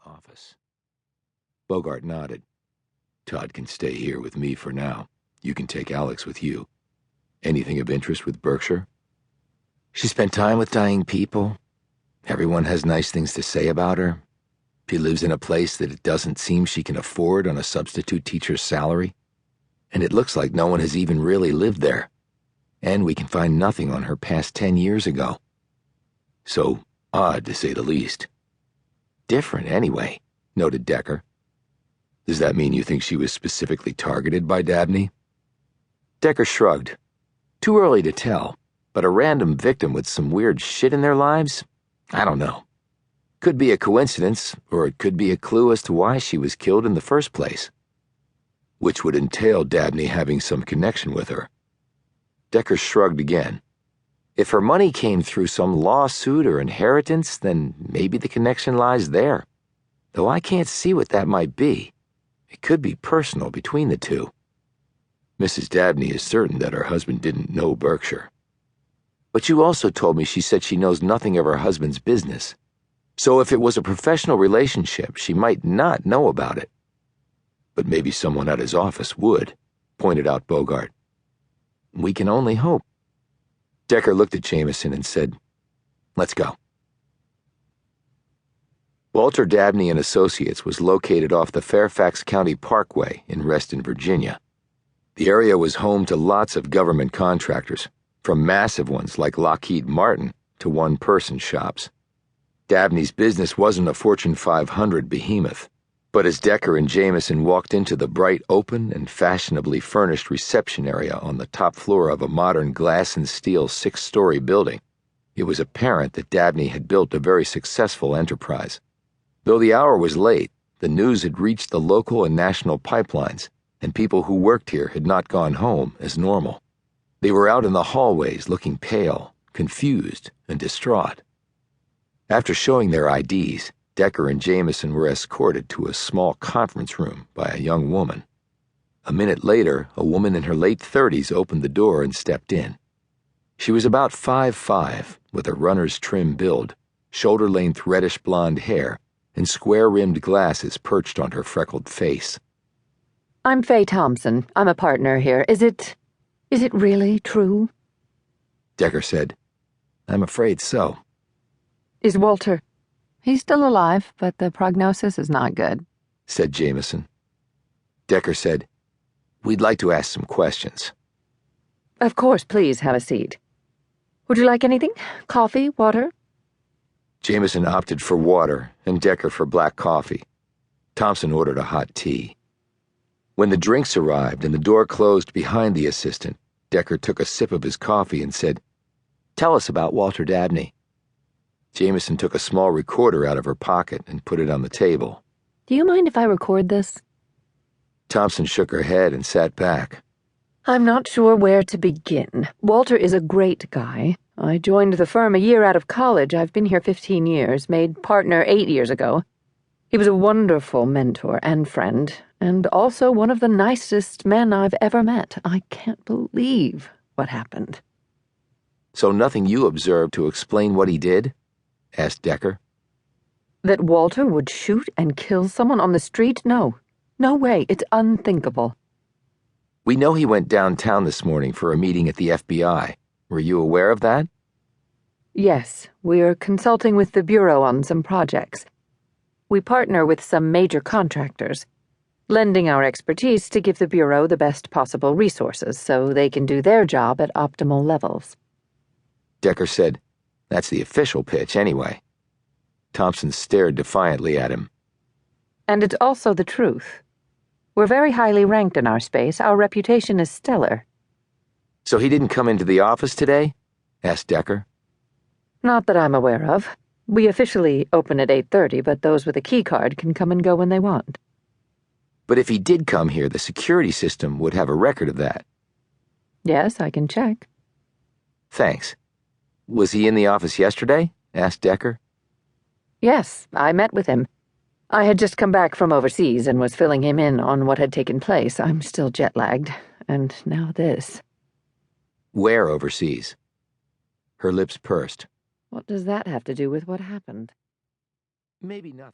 office. Bogart nodded. Todd can stay here with me for now. You can take Alex with you. Anything of interest with Berkshire? She spent time with dying people. Everyone has nice things to say about her. She lives in a place that it doesn't seem she can afford on a substitute teacher's salary. And it looks like no one has even really lived there. And we can find nothing on her past 10 years ago. So odd, to say the least. Different, anyway, noted Decker. Does that mean you think she was specifically targeted by Dabney? Decker shrugged. Too early to tell, but a random victim with some weird shit in their lives? I don't know. Could be a coincidence, or it could be a clue as to why she was killed in the first place. Which would entail Dabney having some connection with her. Decker shrugged again. If her money came through some lawsuit or inheritance, then maybe the connection lies there. Though I can't see what that might be. It could be personal between the two. Mrs. Dabney is certain that her husband didn't know Berkshire. But you also told me she said she knows nothing of her husband's business. So if it was a professional relationship, she might not know about it. But maybe someone at his office would, pointed out Bogart. We can only hope. Decker looked at Jameson and said, Let's go. Walter Dabney and Associates was located off the Fairfax County Parkway in Reston, Virginia. The area was home to lots of government contractors, from massive ones like Lockheed Martin to one-person shops. Dabney's business wasn't a Fortune 500 behemoth, but as Decker and Jameson walked into the bright, open, and fashionably furnished reception area on the top floor of a modern glass and steel 6-story building, it was apparent that Dabney had built a very successful enterprise. Though the hour was late, the news had reached the local and national pipelines, and people who worked here had not gone home as normal. They were out in the hallways looking pale, confused, and distraught. After showing their IDs, Decker and Jameson were escorted to a small conference room by a young woman. A minute later, a woman in her late 30s opened the door and stepped in. She was about 5'5", with a runner's trim build, shoulder-length reddish blonde hair, and square-rimmed glasses perched on her freckled face. I'm Faye Thompson. I'm a partner here. Is it really true? Decker said, I'm afraid so. Is Walter? He's still alive, but the prognosis is not good, said Jameson. Decker said, We'd like to ask some questions. Of course, please have a seat. Would you like anything? Coffee, water? Jameson opted for water and Decker for black coffee. Thompson ordered a hot tea. When the drinks arrived and the door closed behind the assistant, Decker took a sip of his coffee and said, Tell us about Walter Dabney. Jameson took a small recorder out of her pocket and put it on the table. Do you mind if I record this? Thompson shook her head and sat back. I'm not sure where to begin. Walter is a great guy. I joined the firm a year out of college. I've been here 15 years, made partner 8 years ago. He was a wonderful mentor and friend, and also one of the nicest men I've ever met. I can't believe what happened. So nothing you observed to explain what he did? Asked Decker. That Walter would shoot and kill someone on the street? No. No way. It's unthinkable. We know he went downtown this morning for a meeting at the FBI. Were you aware of that? Yes. We're consulting with the Bureau on some projects. We partner with some major contractors, lending our expertise to give the Bureau the best possible resources so they can do their job at optimal levels. Decker said, That's the official pitch, anyway. Thompson stared defiantly at him. And it's also the truth. We're very highly ranked in our space. Our reputation is stellar. So he didn't come into the office today? Asked Decker. Not that I'm aware of. We officially open at 8:30, but those with a key card can come and go when they want. But if he did come here, the security system would have a record of that. Yes, I can check. Thanks. Was he in the office yesterday? Asked Decker. Yes, I met with him. I had just come back from overseas and was filling him in on what had taken place. I'm still jet-lagged, and now this. Where overseas? Her lips pursed. What does that have to do with what happened? Maybe nothing.